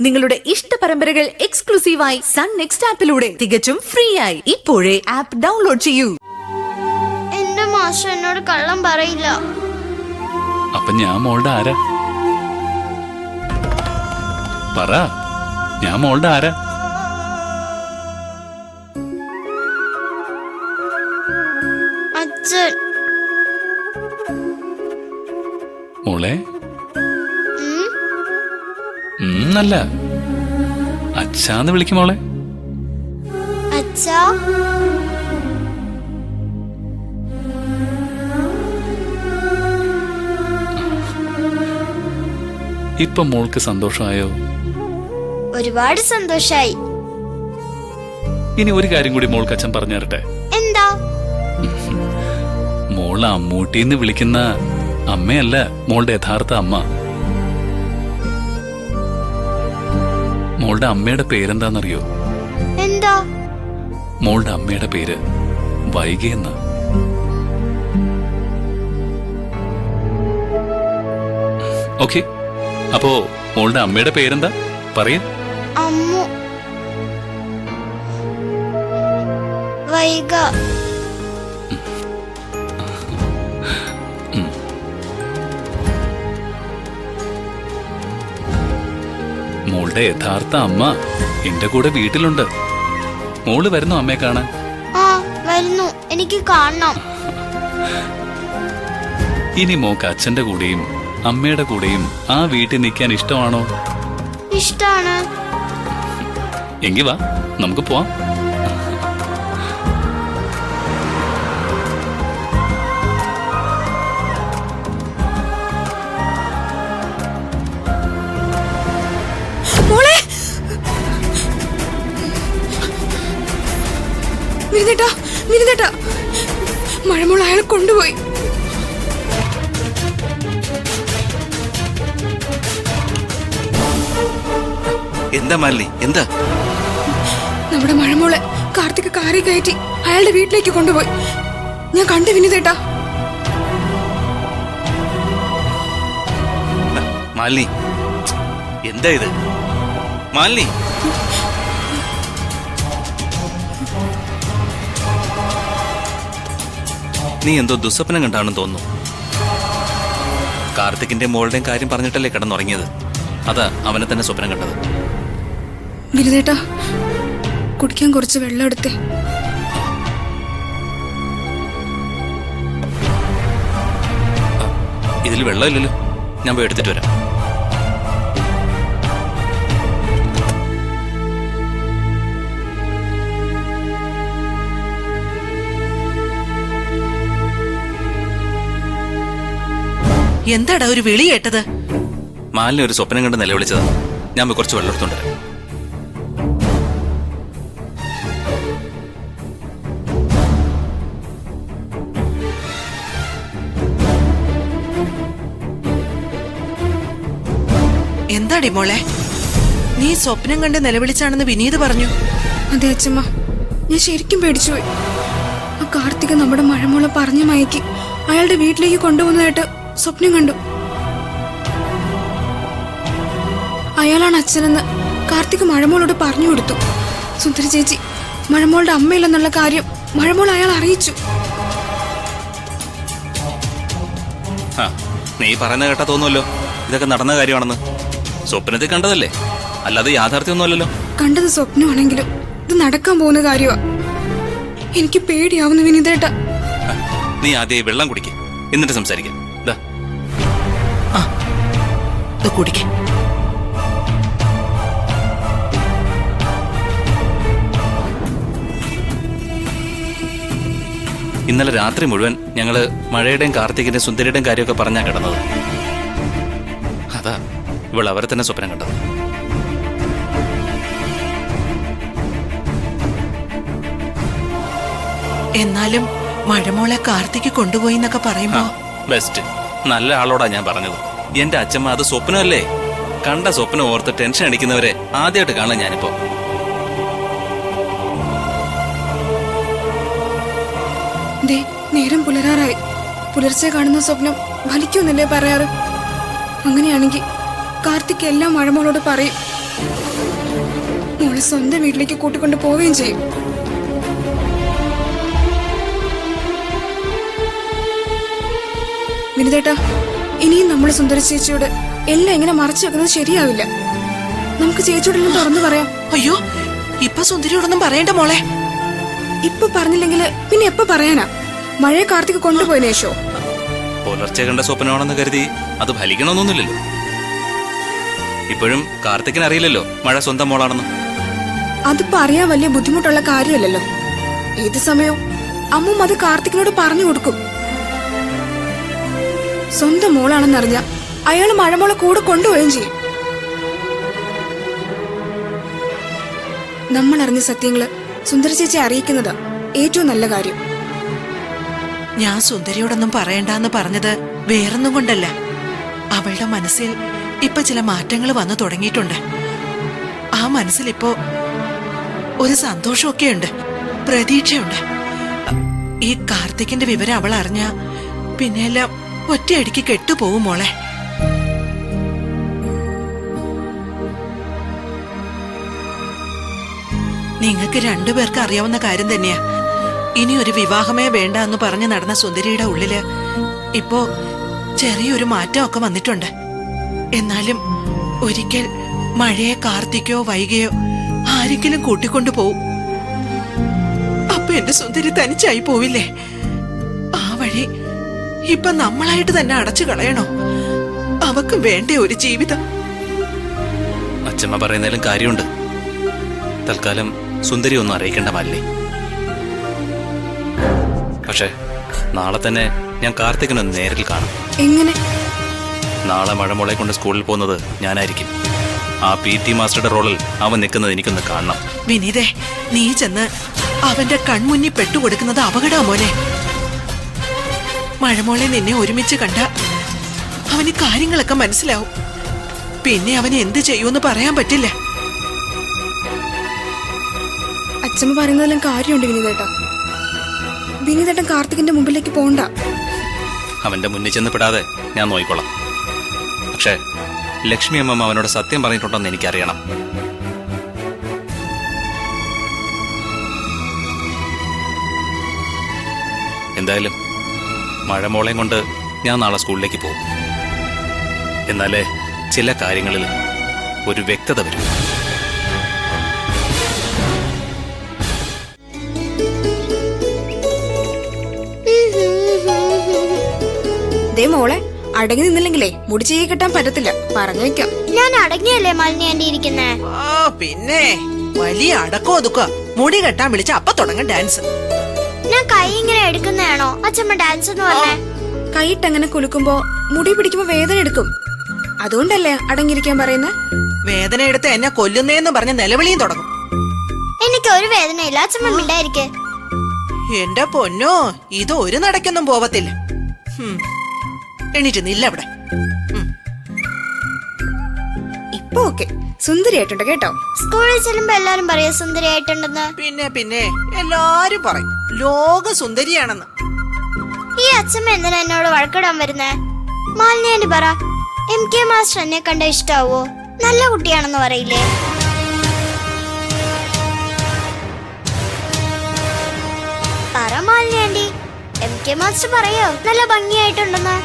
നിങ്ങളുടെ ഇഷ്ട പരമ്പരകൾ എക്സ്ക്ലൂസീവായി സൺ നെക്സ്റ്റ് ആപ്പിലൂടെ തികച്ചും ഫ്രീ ആയി ഇപ്പോഴേ ആപ്പ് ഡൗൺലോഡ് ചെയ്യൂ. എന്റെ മാഷ് എന്നോട് കള്ളം പറയില്ല. അപ്പൊ ഞാൻ മോളുടെ ആരാ? പറ, ഞാൻ മോളുടെ ആരാ? അച്ഛൻ. മോളെ അല്ല, അച്ഛാന്ന് വിളിക്കും മോളെ. അച്ഛാ. ഇപ്പൊ മോൾക്ക് സന്തോഷമായോ? ഒരുപാട് സന്തോഷായി. ഇനി ഒരു കാര്യം കൂടി മോൾക്ക് അച്ഛൻ പറഞ്ഞു തരട്ടെ. എന്താ? മോള് അമ്മൂട്ടിന്ന് വിളിക്കുന്ന അമ്മയല്ല മോളുടെ യഥാർത്ഥ അമ്മ. മോളുടെ അമ്മയുടെ പേരെന്താന്നറിയോ? എന്താ? മോളുടെ അമ്മയുടെ പേര് വൈകിയെന്ന. ഓക്കെ, അപ്പോ മോളുടെ അമ്മയുടെ പേരെന്താ പറയ? അമ്മു. വൈഗ. മോളുടെ യഥാർത്ഥ അമ്മ എന്റെ കൂടെ വീട്ടിലുണ്ട്. മോള് വരുന്നു അമ്മയെ കാണാൻ? ആ വരുന്നു, എനിക്ക് കാണണം. ഇനി മോക്ക് അച്ഛന്റെ കൂടെയും അമ്മയുടെ കൂടെയും ആ വീട്ടിൽ നിൽക്കാൻ ഇഷ്ടമാണോ? ഇഷ്ടാണ്. എങ്കി വാ, നമുക്ക് പോവാം. മഴമോൾ അയാളെ കൊണ്ടുപോയി. എന്താ മാലിനി, എന്താ? നമ്മുടെ മഴമോളെ കാർത്തിക് കാറി കയറ്റി അയാളുടെ വീട്ടിലേക്ക് കൊണ്ടുപോയി. ഞാൻ കണ്ടു വിനിതേട്ടാ. മാലിനി, എന്താ ഇത്? മാലിനി, നീ എന്തോ ദുസ്വപ്നം കണ്ടാണെന്ന് തോന്നുന്നു. കാർത്തിക്കിന്റെ മോളുടെയും കാര്യം പറഞ്ഞിട്ടല്ലേ കിടന്നുറങ്ങിയത്. അതാ അവനെ തന്നെ സ്വപ്നം കണ്ടത്. വിനിതേട്ടാ, കുടിക്കാൻ കുറച്ച് വെള്ളം എടുത്തേ. ഇതിൽ വെള്ളമില്ലല്ലോ, ഞാൻ പോയി എടുത്തിട്ട് വരാം. എന്താടാ ഒരു വിളി കേട്ടത്? മാലിനി ഒരു സ്വപ്നം കണ്ട് നിലവിളിച്ചതാ. ഞാൻ പോയി കുറച്ച് വെള്ളം എടുത്തോണ്ട് വരാം. എന്താടി മോളെ, നീ സ്വപ്നം കണ്ട് നിലവിളിച്ചാണെന്ന് വിനീത് പറഞ്ഞു. അതെ അച്ഛമ്മ, ഞാൻ ശരിക്കും പേടിച്ചുപോയി. ആ കാർത്തിക് നമ്മുടെ മഴമോളെ പറഞ്ഞു മയക്കി അയാളുടെ വീട്ടിലേക്ക് കൊണ്ടുപോകുന്നതായിട്ട് സ്വപ്നം കണ്ടു. അയാളാണ് അച്ഛനെന്ന് കാർത്തിക് മഴമോളോട് പറഞ്ഞു കൊടുത്തു. സുന്ദരി ചേച്ചി മഴമോളുടെ അമ്മയില്ലെന്നുള്ള കാര്യം മഴമോൾ അയാൾ അറിയിച്ചു. നീ പറയുന്ന കേട്ടാ തോന്നുമല്ലോ ഇതൊക്കെ നടന്ന കാര്യമാണെന്ന്. സ്വപ്നത്തിൽ കണ്ടതല്ലേ, അല്ലാതെ യാഥാർത്ഥ്യമൊന്നുമല്ലല്ലോ. കണ്ടത് സ്വപ്നമാണെങ്കിലും ഇത് നടക്കാൻ പോകുന്ന കാര്യമാ. എനിക്ക് പേടിയാവുന്നു വിനീതേട്ടാ. നീ ആദ്യം വെള്ളം കുടിക്ക്, എന്നിട്ട് സംസാരിക്കാം. കുടിക്ക. ഇന്നലെ രാത്രി മുഴുവൻ ഞങ്ങള് മഴയുടെയും കാർത്തികിന്റെയും സുന്ദരിയുടെയും കാര്യമൊക്കെ പറഞ്ഞാ കിടന്നത്. അതാ ഇവൾ അവരെ തന്നെ സ്വപ്നം കണ്ടത്. എന്നാലും മഴമോളെ കാർത്തിക് കൊണ്ടുപോയി എന്നൊക്കെ പറയുമ്പോ ബെസ്റ്റ്, നല്ല ആളോടാ ഞാൻ പറഞ്ഞത്. എന്റെ അച്ഛമ്മ അത് സ്വപ്നമല്ലേ. കണ്ട സ്വപ്നം ഓർത്ത് ടെൻഷൻ അടിക്കുന്നവരെ ആദ്യമായിട്ട് കാണാൻ ഞാനിപ്പോ. നേരം പുലരാറായി. പുലർച്ചെ കാണുന്ന സ്വപ്നം ഫലിക്കുമെന്നല്ലേ പറയാറ്? അങ്ങനെയാണെങ്കിൽ കാർത്തിക് എല്ലാം മഴമോളോട് പറയും. സ്വന്തം വീട്ടിലേക്ക് കൂട്ടിക്കൊണ്ട് പോവുകയും ചെയ്യും. വിനിതേട്ടാ, ഇനിയും നമ്മൾ സുന്ദര ചേച്ചിയോട് എല്ലാം ഇങ്ങനെ മറച്ചു വെക്കുന്നത് ശരിയാവില്ല. നമുക്ക് ചേച്ചിയോടെല്ലാം തുറന്നു പറയാം. അയ്യോ, ഇപ്പൊ സുന്ദരിയോടൊന്നും പറയണ്ട മോളെ. ഇപ്പൊ പറഞ്ഞില്ലെങ്കിൽ പിന്നെ എപ്പോ പറയാനാ? മഴയെ കാർത്തിക് കൊണ്ടുപോയതിനു ശേഷോ? പുലർച്ചെ കണ്ട സ്വപ്നമാണെന്ന് കരുതി അത് ഫലിക്കണമെന്നൊന്നുമില്ലല്ലോ. ഇപ്പോഴും കാർത്തിക്കിന് അറിയില്ലല്ലോ മഴ സ്വന്തം മോളാണെന്ന്. അതിപ്പോ അറിയാൻ വലിയ ബുദ്ധിമുട്ടുള്ള കാര്യമല്ലല്ലോ. ഏത് സമയവും അമ്മും അത് കാർത്തിക്കിനോട് പറഞ്ഞു കൊടുക്കും. സ്വന്തം മോളാണെന്നറിഞ്ഞ അയാൾ മഴമോളെ കൂടെ കൊണ്ടുപോവുകയും ചെയ്യും. നമ്മൾ അറിഞ്ഞ സത്യങ്ങള് സുന്ദര ചേച്ചി അറിയിക്കുന്നത് ഏറ്റവും നല്ല കാര്യം. ഞാൻ സുന്ദരിയോടൊന്നും പറയണ്ടെന്ന് പറഞ്ഞത് വേറൊന്നും കൊണ്ടല്ല. അവളുടെ മനസ്സിൽ ഇപ്പൊ ചില മാറ്റങ്ങൾ വന്നു തുടങ്ങിയിട്ടുണ്ട്. ആ മനസ്സിൽ ഇപ്പോ ഒരു സന്തോഷമൊക്കെ ഉണ്ട്, പ്രതീക്ഷയുണ്ട്. ഈ കാർത്തിക്കിന്റെ വിവരം അവൾ അറിഞ്ഞ പിന്നെല്ലാം ഒറ്റയടിക്ക് കെട്ടുപോകും മോളെ. നിങ്ങൾക്ക് രണ്ടുപേർക്ക് അറിയാവുന്ന കാര്യം തന്നെയാ. ഇനി ഒരു വിവാഹമേ വേണ്ട എന്ന് പറഞ്ഞു നടന്ന സുന്ദരിയുടെ ഉള്ളില് ഇപ്പോ ചെറിയൊരു മാറ്റമൊക്കെ വന്നിട്ടുണ്ട്. എന്നാലും ഒരിക്കൽ മഴയെ കാർത്തിക്കോ വൈകിയോ ആരെങ്കിലും കൂട്ടിക്കൊണ്ടു പോവും. അപ്പൊ എന്റെ സുന്ദരി തനിച്ചായി പോവില്ലേ? ആ വഴി ഇപ്പൊ നമ്മളായിട്ട് തന്നെ അടച്ചു കളയണോ? അവക്ക് വേണ്ടേ ഒരു ജീവിതം? അച്ഛമ്മ പറയുന്നതിലും കാര്യമുണ്ട്. തൽക്കാലം സുന്ദരി ഒന്നും അറിയിക്കേണ്ട മാലിനി. പക്ഷെ നാളെ തന്നെ ഞാൻ കാർത്തികിനൊന്ന് നേരിൽ കാണും. എങ്ങനെ? നാളെ മഴമോളെ കൊണ്ട് സ്കൂളിൽ പോകുന്നത് ഞാനായിരിക്കും. ആ PT മാസ്റ്ററുടെ റോളിൽ അവൻ നിൽക്കുന്നത് എനിക്കൊന്ന് കാണണം. വിനീതേ, നീ ചെന്ന് അവന്റെ കൺമുന്നിൽ പെട്ടുകൊടുക്കുന്നത് അപകടാ മോനെ. മഴമോളെ നിന്നെ ഒരുമിച്ച് കണ്ട അവന് കാര്യങ്ങളൊക്കെ മനസ്സിലാവും. പിന്നെ അവന് എന്ത് ചെയ്യൂന്ന് പറയാൻ പറ്റില്ല. അച്ഛമ്മ പറയുന്നതിലും കാര്യമുണ്ട് വിനീതേട്ടാ. വിനീതേട്ടൻ കാർത്തികിന്റെ മുമ്പിലേക്ക് പോണ്ട. അവന്റെ മുന്നിൽ ചെന്ന് പെടാതെ ഞാൻ നോയിക്കോളാം. പക്ഷേ ലക്ഷ്മി അമ്മ അവനോട് സത്യം പറഞ്ഞിട്ടുണ്ടെന്ന് എനിക്കറിയണം. എന്തായാലും മഴമോളെയും കൊണ്ട് ഞാൻ നാളെ സ്കൂളിലേക്ക് പോകും. എന്നാലേ ചില കാര്യങ്ങളിൽ ഒരു വ്യക്തത വരും. ദേ മോളെ, അടങ്ങി നിന്നില്ലെങ്കിലേ മുടി ചെയ്യ കിട്ടാൻ പറ്റത്തില്ല, പറഞ്ഞേക്കാം. ഞാൻ അടങ്ങിയല്ലേ മാലിനി ആന്റി ഇരിക്കുന്നേ? ആ പിന്നെ വലിയ അടക്കോ ഒതുക്കുക. മുടി കെട്ടാൻ വിളിച്ച അപ്പൊ തുടങ്ങും ഡാൻസ്. ഞാൻ കൈ ഇങ്ങനെ എടുക്കുന്നതാണോ അച്ഛമ്മ ഡാൻസ് എന്ന് പറഞ്ഞേ? കൈയിട്ടങ്ങനെ കുലുക്കുമ്പോ മുടി പിടിക്കുമ്പോ വേദന എടുക്കും. അതുകൊണ്ടല്ലേ അടങ്ങിയിരിക്കാൻ പറയുന്നത്? വേദന എടുത്ത് എന്നെ കൊല്ലുന്നേന്ന് പറഞ്ഞ നിലവിളിയും തുടങ്ങും. എനിക്ക് ഒരു വേദനയില്ല, അച്ഛമ്മ മിണ്ടായിരിക്കെ. എന്റെ പൊന്നോ, ഇത് ഒരു നടക്കൊന്നും പോവത്തില്ല. എണീറ്റ് നില്ല അവിടെ. ഇപ്പൊ ഓക്കെ, സുന്ദരിയായിട്ടുണ്ട് കേട്ടോ. സ്കൂളിൽ ചെല്ലുമ്പോ എല്ലാരും പറയാ സുന്ദരിയായിട്ടുണ്ടെന്ന്. പിന്നെ പിന്നെ എല്ലാരും പറയും ലോക സുന്ദരിയാണെന്ന്. ഈ അച്ഛമ്മ എന്തിനാ എന്നോട് വഴക്കിടാൻ വരുന്നേ? മാലിനി ആന്റി പറ, MK മാസ്റ്റർ എന്നെ കണ്ട ഇഷ്ടാവോ? നല്ല കുട്ടിയാണെന്ന് പറയില്ലേ? പറ മാലിനി ആന്റി, MK മാസ്റ്റർ പറയോ നല്ല ഭംഗിയായിട്ടുണ്ടെന്ന്?